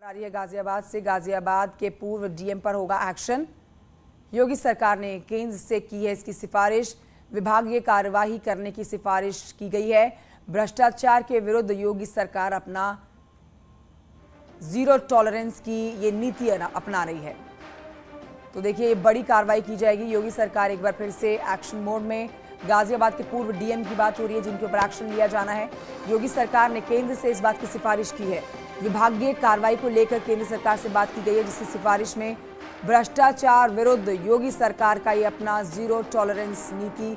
आ रही है गाजियाबाद से। गाजियाबाद के पूर्व डीएम पर होगा एक्शन। योगी सरकार ने केंद्र से की है इसकी सिफारिश। विभागीय कार्यवाही करने की सिफारिश की गई है। भ्रष्टाचार के विरुद्ध योगी सरकार अपना जीरो टॉलरेंस की ये नीति अपना रही है। तो देखिए, ये बड़ी कार्रवाई की जाएगी। योगी सरकार एक बार फिर से एक्शन मोड में। गाजियाबाद के पूर्व डीएम की बात हो रही है जिनके ऊपर एक्शन लिया जाना है। योगी सरकार ने केंद्र से इस बात की सिफारिश की है। विभागीय कार्रवाई को लेकर केंद्र सरकार से बात की गई है, जिसकी सिफारिश में भ्रष्टाचार विरुद्ध योगी सरकार का ये अपना जीरो टॉलरेंस नीति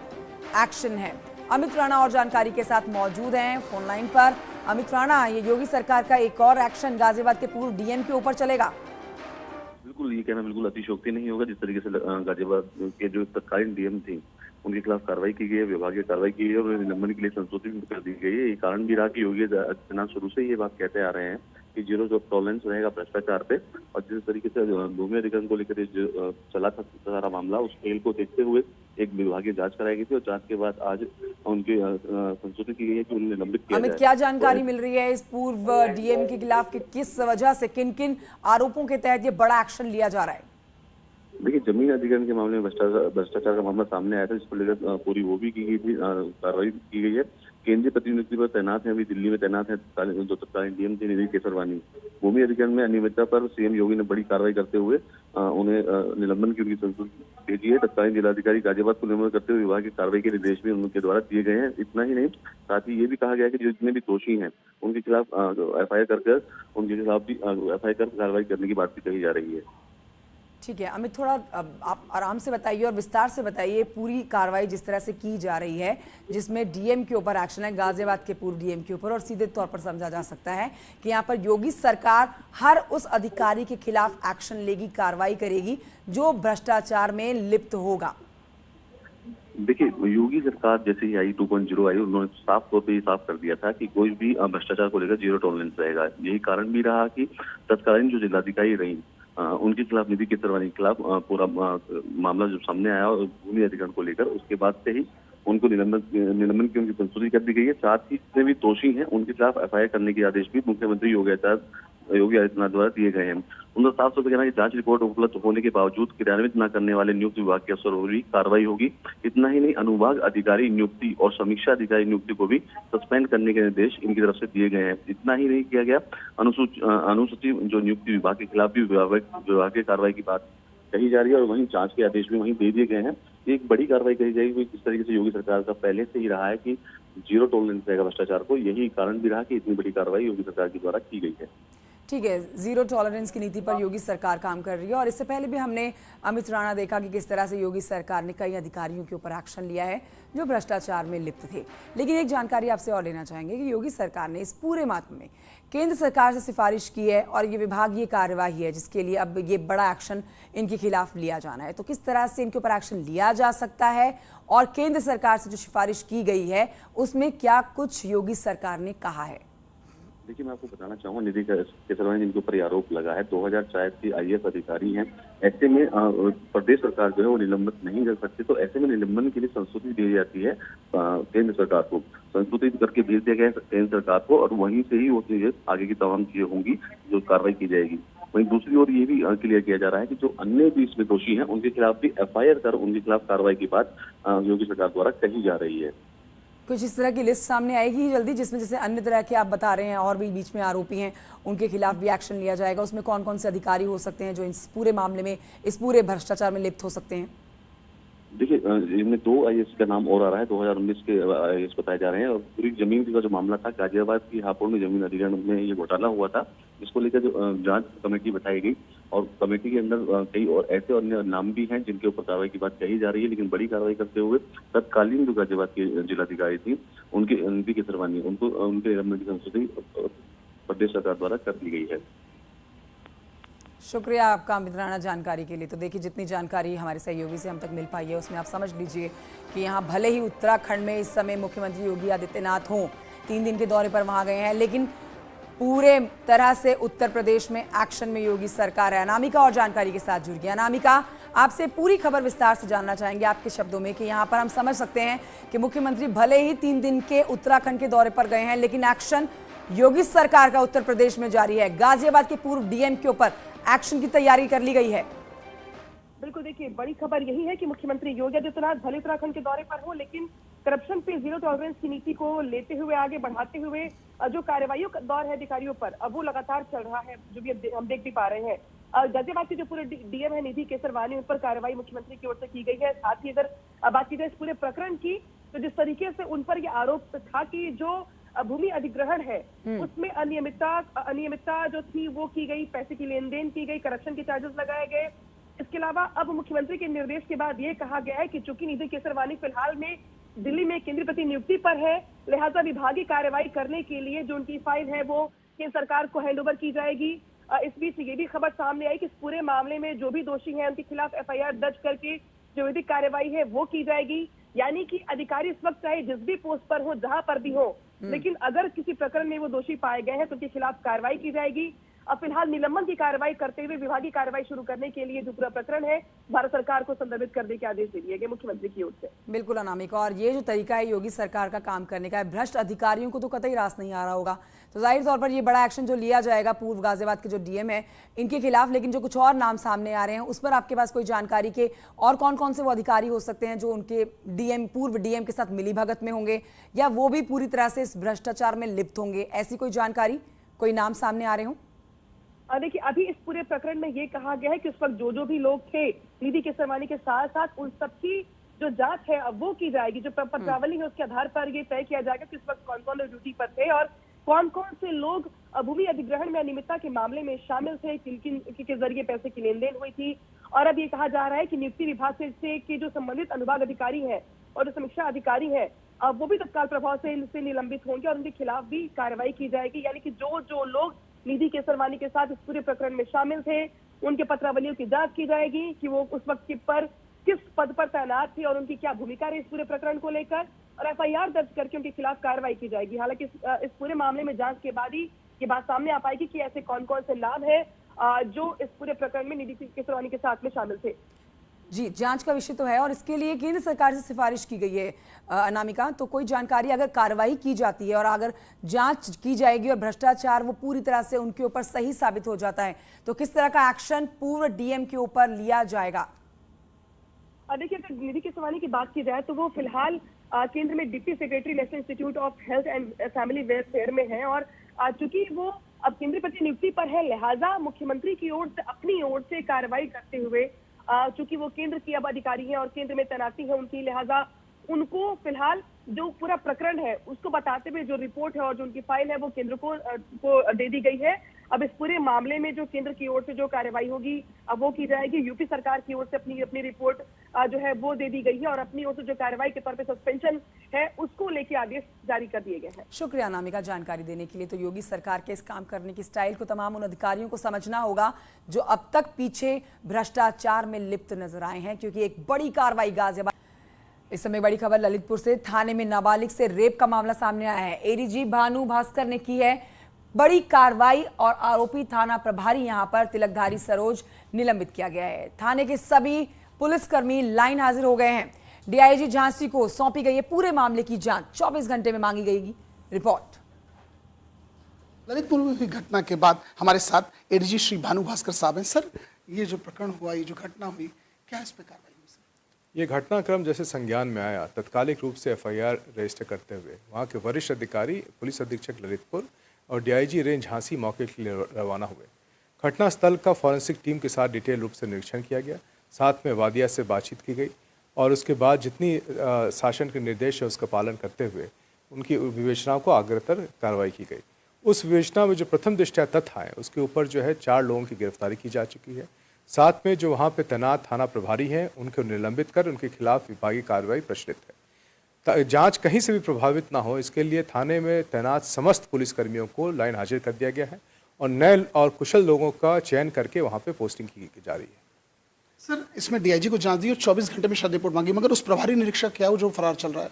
एक्शन है। अमित राणा और जानकारी के साथ मौजूद हैं फोन लाइन पर। अमित राणा, ये योगी सरकार का एक और एक्शन गाजियाबाद के पूर्व डीएम के ऊपर चलेगा? बिल्कुल, ये कहना बिल्कुल अतिशयोक्ति नहीं होगा। जिस तरीके से गाजियाबाद के जो तत्कालीन डीएम थे उनके खिलाफ कार्रवाई की गई है, विभागीय कार्रवाई की गई है और निलंबन के लिए संशोधित भी कर दी गई है। ये कारण भी रहा कि योगी आदित्यनाथ शुरू से ये बात कहते आ रहे हैं कि जीरो टॉलरेंस रहेगा भ्रष्टाचार पे। और जिस तरीके से भूमि अधिग्रहण को लेकर चला था सारा मामला, उस खेल को देखते हुए एक विभागीय जांच कराई गई थी और जांच के बाद आज उनके संशोधित की गई है कि उन्हें निलंबित किया जाए। अमित, क्या जानकारी मिल रही है इस पूर्व डीएम के खिलाफ कि किस वजह से, किन किन आरोपों के तहत ये बड़ा एक्शन लिया जा रहा है? देखिए, जमीन अधिग्रहण के मामले में भ्रष्टाचार का मामला सामने आया था, जिसको लेकर पूरी वो भी की गई थी, कार्रवाई की गई है। केंद्रीय प्रतिनिधि पर तैनात है, अभी दिल्ली में तैनात है जो तत्कालीन डीएम थे निधि केसरवानी। भूमि अधिग्रहण में अनियमितता पर सीएम योगी ने बड़ी कार्रवाई करते हुए उन्हें निलंबन की उनकी संस्तुति भेजी है। तत्कालीन जिलाधिकारी गाजियाबाद को निलंबित करते हुए विभाग की कार्रवाई के निर्देश भी उनके द्वारा दिए गए हैं। इतना ही नहीं, साथ ही ये भी कहा गया है कि जो जितने भी दोषी हैं उनके खिलाफ एफआईआर कर उनके खिलाफ भी एफआईआर कर कार्रवाई करने की बात भी कही जा रही है। ठीक है अमित, थोड़ा आप आराम से बताइए और विस्तार से बताइए पूरी कार्रवाई जिस तरह से की जा रही है, जिसमें डीएम के ऊपर एक्शन है, गाजियाबाद के पूर्व डीएम के ऊपर, और सीधे तौर पर समझा जा सकता है कि यहाँ पर योगी सरकार हर उस अधिकारी के खिलाफ एक्शन लेगी, कार्रवाई करेगी जो भ्रष्टाचार में लिप्त होगा। देखिए, योगी सरकार जैसे ही आई 2.0 आई, उन्होंने साफ तौर पे ये साफ कर दिया था कि कोई भी भ्रष्टाचार को लेकर जीरो टॉलरेंस रहेगा। यही कारण भी रहा कि तत्कालीन जो जिलाधिकारी रही उनके खिलाफ, निधि केसरवानी के खिलाफ पूरा मामला जब सामने आया और भूमि अधिग्रहण को लेकर, उसके बाद से ही उनको निलंबन की उनकी संस्तुति कर दी गई है। साथ ही जितने भी दोषी हैं उनके खिलाफ एफआईआर करने के आदेश भी मुख्यमंत्री योगी आदित्यनाथ द्वारा दिए गए हैं। उनका साफ तौर पर कहना है कि जांच रिपोर्ट उपलब्ध होने के बावजूद क्रियान्वित न करने वाले नियुक्त विभाग के अफसरों पर भी कार्रवाई होगी। इतना ही नहीं, अनुविभाग अधिकारी नियुक्ति और समीक्षा अधिकारी नियुक्ति को भी सस्पेंड करने के निर्देश इनकी तरफ से दिए गए हैं। इतना ही नहीं किया गया, अनुसूचित जो नियुक्ति विभाग के खिलाफ भी विभागीय कार्रवाई की बात कही जा रही है और वहीं जांच के आदेश भी वहीं दे दिए गए हैं। एक बड़ी कार्रवाई कही जाएगी। किस तरीके से योगी सरकार का पहले से ही रहा है कि जीरो टॉलरेंस रहेगा भ्रष्टाचार को, यही कारण भी रहा कि इतनी बड़ी कार्रवाई योगी सरकार के द्वारा की गई है। ठीक है, जीरो टॉलरेंस की नीति पर योगी सरकार काम कर रही है। और इससे पहले भी हमने अमित राणा देखा कि किस तरह से योगी सरकार ने कई अधिकारियों के ऊपर एक्शन लिया है जो भ्रष्टाचार में लिप्त थे। लेकिन एक जानकारी आपसे और लेना चाहेंगे कि योगी सरकार ने इस पूरे मामले में केंद्र सरकार से सिफारिश की है और ये विभागीय कार्यवाही है जिसके लिए अब ये बड़ा एक्शन इनके खिलाफ लिया जाना है। तो किस तरह से इनके ऊपर एक्शन लिया जा सकता है और केंद्र सरकार से जो सिफारिश की गई है उसमें क्या कुछ योगी सरकार ने कहा है? देखिए, मैं आपको बताना चाहूंगा, निधि केसरवानी जिनके ऊपर आरोप लगा है 2004 के आईएएस अधिकारी हैं। ऐसे में प्रदेश सरकार जो है वो निलंबित नहीं कर सकती। तो ऐसे में निलंबन के लिए संस्तुति दी जाती है केंद्र सरकार को, संस्तुति करके भेज दिया गया केंद्र सरकार को और वहीं से ही वो चीजें आगे की तमाम चीजें होंगी जो कार्रवाई की जाएगी। वहीं दूसरी ओर ये भी क्लियर किया जा रहा है कि जो अन्य भी इसमें दोषी हैं उनके खिलाफ भी एफआईआर कर उनके खिलाफ कार्रवाई की बात योगी सरकार द्वारा कही जा रही है। कुछ इस तरह की लिस्ट सामने आएगी जल्दी जिसमें जैसे अन्य तरह के आप बता रहे हैं और भी बीच में आरोपी हैं उनके खिलाफ भी एक्शन लिया जाएगा? उसमें कौन कौन से अधिकारी हो सकते हैं जो इस पूरे मामले में, इस पूरे भ्रष्टाचार में लिप्त हो सकते हैं? देखिए, इनमें 2 आईएएस का नाम और आ रहा है, 2019 के आईएएस बताए जा रहे हैं। और पूरी जमीन का जो मामला था, गाजियाबाद की हापुड़ में जमीन अधिग्रहण में ये घोटाला हुआ था, जिसको लेकर जो जांच कमेटी बताई गई और कमेटी के अंदर कई और ऐसे अन्य नाम भी हैं जिनके ऊपर कार्रवाई की बात कही जा रही है। लेकिन बड़ी कार्रवाई करते हुए तत्कालीन जो गाजियाबाद की जिलाधिकारी थी उनके निधि केसरवानी, उनको उनके निलंबन की संस्तुति प्रदेश सरकार द्वारा कर दी गई है। शुक्रिया आपका अमित राणा जानकारी के लिए। तो देखिए, जितनी जानकारी हमारे सहयोगी से हम तक मिल पाई है उसमें आप समझ लीजिए कि यहाँ भले ही उत्तराखंड में इस समय मुख्यमंत्री योगी आदित्यनाथ हों, 3 दिन के दौरे पर वहाँ गए हैं, लेकिन पूरे तरह से उत्तर प्रदेश में एक्शन में योगी सरकार है। अनामिका और जानकारी के साथ जुड़ गई। अनामिका, आपसे पूरी खबर विस्तार से जानना चाहेंगे आपके शब्दों में कि यहाँ पर हम समझ सकते हैं कि मुख्यमंत्री भले ही 3 दिन के उत्तराखंड के दौरे पर गए हैं लेकिन एक्शन योगी सरकार का उत्तर प्रदेश में जारी है। गाजियाबाद के पूर्व डीएम के ऊपर एक्शन की तैयारी कर ली गई है। बिल्कुल, देखिए बड़ी खबर यही है कि मुख्यमंत्री योगी आदित्यनाथ भले उत्तराखंड के दौरे पर हो, लेकिन करप्शन पे जीरो टॉलरेंस की नीति को लेते हुए आगे बढ़ाते हुए जो कार्रवाइयों का दौर है अधिकारियों पर अब वो लगातार चल रहा है, जो भी हम देख भी पा रहे हैं। गाजियाबाद के जो पूरे डीएम है निधि केसरवानी, उन पर कार्रवाई मुख्यमंत्री की ओर से की गई है। साथ ही अगर बात की जाए इस पूरे प्रकरण की, तो जिस तरीके से उन पर यह आरोप था कि जो भूमि अधिग्रहण है उसमें अनियमितता जो थी वो की गई, पैसे की लेन देन की गई, करप्शन के चार्जेस लगाए गए। इसके अलावा अब मुख्यमंत्री के निर्देश के बाद ये कहा गया है कि चूंकि निधि केसरवानी फिलहाल में दिल्ली में केंद्रीय प्रति नियुक्ति पर है, लिहाजा विभागीय कार्रवाई करने के लिए जो उनकी फाइल है वो केंद्र सरकार को हैंडओवर की जाएगी। इस बीच ये भी खबर सामने आई कि इस पूरे मामले में जो भी दोषी हैं उनके खिलाफ एफआईआर दर्ज करके जो विधिक कार्रवाई है वो की जाएगी। यानी कि अधिकारी इस वक्त चाहे जिस भी पोस्ट पर हो, जहां पर भी हो, लेकिन अगर किसी प्रकरण में वो दोषी पाए गए हैं तो उनके खिलाफ कार्रवाई की जाएगी। अब फिलहाल निलंबन की कार्रवाई करते हुए विभागीय कार्रवाई शुरू करने के लिए जो पूरा प्रकरण है भारत सरकार को संदर्भित करने के आदेश दे दिए गए मुख्यमंत्री की ओर से। बिल्कुल अनामिका, और ये जो तरीका है योगी सरकार का काम करने का है, भ्रष्ट अधिकारियों को तो कतई रास नहीं आ रहा होगा। तो जाहिर तौर पर ये बड़ा एक्शन जो लिया जाएगा पूर्व गाजियाबाद के जो डीएम है इनके खिलाफ, लेकिन जो कुछ और नाम सामने आ रहे हैं उस पर आपके पास कोई जानकारी के और कौन कौन से वो अधिकारी हो सकते हैं जो उनके पूर्व डीएम के साथ मिलीभगत में होंगे या वो भी पूरी तरह से इस भ्रष्टाचार में लिप्त होंगे? ऐसी कोई जानकारी, कोई नाम सामने आ रहे हो? देखिए अभी इस पूरे प्रकरण में ये कहा गया है कि उस वक्त जो भी लोग थे निधि केसरवानी के साथ साथ उन सबकी जो जांच है अब वो की जाएगी। जो पत्रावली है उसके आधार पर ये तय किया जाएगा कि उस वक्त कौन कौन ड्यूटी पर थे और कौन कौन से लोग भूमि अधिग्रहण में अनियमितता के मामले में शामिल थे, किन के जरिए पैसे की लेन देन हुई थी। और अब ये कहा जा रहा है कि नियुक्ति विभाग से के जो संबंधित अनुभाग अधिकारी है और जो समीक्षा अधिकारी है अब वो भी तत्काल प्रभाव से निलंबित होंगे और उनके खिलाफ भी कार्रवाई की जाएगी। यानी कि जो लोग निधि केसरवानी के साथ इस पूरे प्रकरण में शामिल थे उनके पत्रावलियों की जांच की जाएगी कि वो उस वक्त पर किस पद पर तैनात थे और उनकी क्या भूमिका रही इस पूरे प्रकरण को लेकर, और एफआईआर दर्ज करके उनके खिलाफ कार्रवाई की जाएगी। हालांकि इस पूरे मामले में जांच के बाद ही ये बात सामने आ पाएगी कि ऐसे कौन कौन से नाम है जो इस पूरे प्रकरण में निधि केसरवानी के साथ में शामिल थे। जी, जांच का विषय तो है और इसके लिए केंद्र सरकार से सिफारिश की गई है अनामिका। तो कोई जानकारी अगर कार्रवाई की जाती है और अगर जांच की जाएगी और भ्रष्टाचार वो पूरी तरह से उनके ऊपर सही साबित हो जाता है तो किस तरह का एक्शन पूर्व डीएम के ऊपर लिया जाएगा? देखिए अगर निधि केसरवानी की बात की जाए तो वो फिलहाल केंद्र में deputy secretary national institute of health and family welfare में है और चूंकि वो अब केंद्रीय प्रति नियुक्ति पर है, लिहाजा मुख्यमंत्री की ओर से अपनी ओर से कार्रवाई करते हुए चूंकि वो केंद्र की अब अधिकारी है और केंद्र में तैनाती है उनकी, लिहाजा उनको फिलहाल जो पूरा प्रकरण है उसको बताते हुए जो रिपोर्ट है और जो उनकी फाइल है वो केंद्र को दे दी गई है। अब इस पूरे मामले में जो केंद्र की ओर से जो कार्रवाई होगी अब वो की जाएगी। यूपी सरकार की ओर से अपनी रिपोर्ट जो है वो दे दी गई है और अपनी ओर से जो कार्रवाई के तौर पे सस्पेंशन है उसको लेके आदेश जारी कर दिए गए हैं। शुक्रिया अनामिका जानकारी देने के लिए। तो योगी सरकार के इस काम करने की स्टाइल को तमाम उन अधिकारियों को समझना होगा जो अब तक पीछे भ्रष्टाचार में लिप्त नजर आए हैं, क्योंकि एक बड़ी कार्रवाई गाजियाबाद। इस समय बड़ी खबर ललितपुर से, थाने में नाबालिग से रेप का मामला सामने आया है। एडीजी भानु भास्कर ने की है बड़ी कार्रवाई और आरोपी थाना प्रभारी यहां पर तिलकधारी सरोज निलंबित किया गया है। थाने के सभी पुलिसकर्मी लाइन हाजिर हो गए हैं। डीआईजी झांसी को सौंपी गई है पूरे मामले की जांच, 24 घंटे में मांगी गई रिपोर्ट। ललितपुर में हुई घटना के बाद हमारे साथ एडीजी श्री भानु भास्कर साहब हैं। सर, ये जो प्रकरण हुआ, ये जो घटना हुई, क्या इस पे कार्रवाई हुई सर? ये घटनाक्रम जैसे संज्ञान में आया, तत्कालिक रूप से एफआईआर रजिस्टर करते हुए वहाँ के वरिष्ठ अधिकारी पुलिस अधीक्षक ललितपुर और डीआईजी रेंज झांसी मौके के लिए रवाना हुए। घटनास्थल का फॉरेंसिक टीम के साथ डिटेल रूप से निरीक्षण किया गया, साथ में वादिया से बातचीत की गई और उसके बाद जितनी शासन के निर्देश है उसका पालन करते हुए उनकी विवेचनाओं को अग्रतर कार्रवाई की गई। उस विवेचना में जो प्रथम दृष्टया तथ्य आए उसके ऊपर जो है 4 लोगों की गिरफ्तारी की जा चुकी है। साथ में जो वहाँ पे तैनात थाना प्रभारी हैं उनको निलंबित कर उनके खिलाफ विभागीय कार्रवाई प्रचलित है। जांच कहीं से भी प्रभावित ना हो इसके लिए थाने में तैनात समस्त पुलिसकर्मियों को लाइन हाजिर कर दिया गया है और नए और कुशल लोगों का चयन करके वहाँ पे पोस्टिंग की जा रही है। सर, इसमें डीआईजी को जांच दी और 24 घंटे में शायद रिपोर्ट मांगी, मगर उस प्रभारी निरीक्षक क्या वो जो फरार चल रहा है?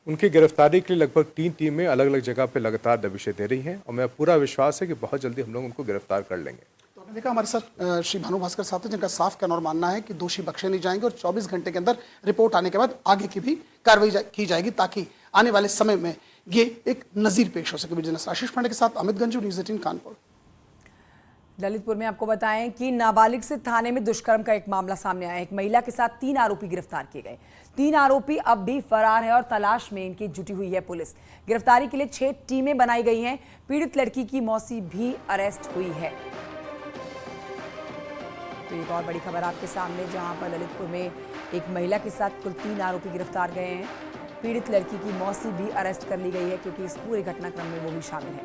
उनकी गिरफ्तारी के लिए लगभग 3 टीमें अलग अलग जगह पे लगातार दबिशें दे रही हैं और मैं पूरा विश्वास है कि बहुत जल्दी हम लोग उनको गिरफ्तार कर लेंगे। तो आपने देखा हमारे साथ श्री भानु भास्कर साहब थे जिनका साफ कहना और मानना है कि दोषी बख्शे नहीं जाएंगे और 24 घंटे के अंदर रिपोर्ट आने के बाद आगे की भी कार्रवाई की जाएगी ताकि आने वाले समय में ये एक नजीर पेश हो सके। बिजनेस आशीष पांडे के साथ अमित गंजू, न्यूज़ 18 कानपुर। ललितपुर में आपको बताएं कि नाबालिग से थाने में दुष्कर्म का एक मामला सामने आया है। एक महिला के साथ 3 आरोपी गिरफ्तार किए गए। 3 आरोपी अब भी फरार है और तलाश में इनकी जुटी हुई है पुलिस। गिरफ्तारी के लिए 6 टीमें बनाई गई हैं। पीड़ित लड़की की मौसी भी अरेस्ट हुई है। तो एक और बड़ी खबर आपके सामने, जहां पर ललितपुर में एक महिला के साथ कुल 3 आरोपी गिरफ्तार गए हैं। पीड़ित लड़की की मौसी भी अरेस्ट कर ली गई है, क्योंकि इस पूरे घटनाक्रम में वो भी शामिल है।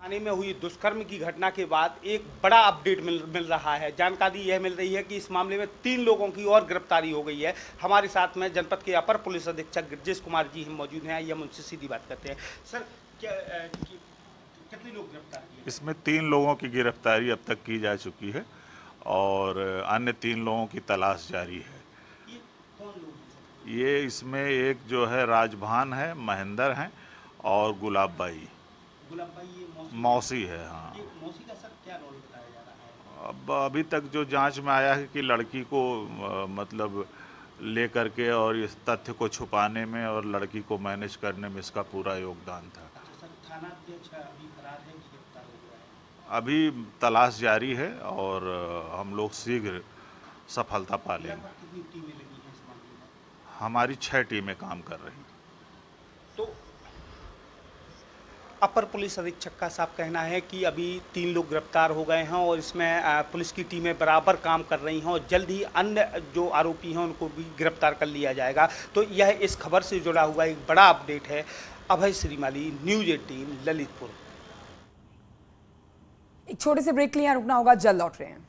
थाने में हुई दुष्कर्म की घटना के बाद एक बड़ा अपडेट मिल रहा है। जानकारी यह मिल रही है कि इस मामले में 3 लोगों की और गिरफ्तारी हो गई है। हमारे साथ में जनपद के अपर पुलिस अधीक्षक गिरजेश कुमार जी हम मौजूद हैं। हम उनसे सीधी बात करते हैं। सर, कितने लोग गिरफ्तार किए? इसमें 3 लोगों की गिरफ्तारी अब तक की जा चुकी है और अन्य 3 लोगों की तलाश जारी है। ये कौन लोग हैं? ये इसमें एक जो है राजभान है, महेंद्र हैं और गुलाबबाई। गुलाबबाई ये मौसी है। हाँ, ये मौसी का सर क्या रोल बताया जा रहा है? अब अभी तक जो जांच में आया है कि लड़की को मतलब लेकर के और इस तथ्य को छुपाने में और लड़की को मैनेज करने में इसका पूरा योगदान था। अच्छा सर, थाना अध्यक्ष अभी फरार है, गिरफ्तार हो गया है? अभी तलाश जारी है और हम लोग शीघ्र सफलता पा लेंगे। कितनी टीमें लगी हैं इस मामले में? हमारी 6 टीमें काम कर रही हैं। तो अपर पुलिस अधीक्षक का साफ कहना है कि अभी 3 लोग गिरफ्तार हो गए हैं और इसमें पुलिस की टीमें बराबर काम कर रही हैं और जल्द ही अन्य जो आरोपी हैं उनको भी गिरफ्तार कर लिया जाएगा। तो यह इस खबर से जुड़ा हुआ एक बड़ा अपडेट है। अभय श्रीमाली, न्यूज़ 18 ललितपुर। एक छोटे से ब्रेक के लिए रुकना होगा, जल्द लौट रहे हैं।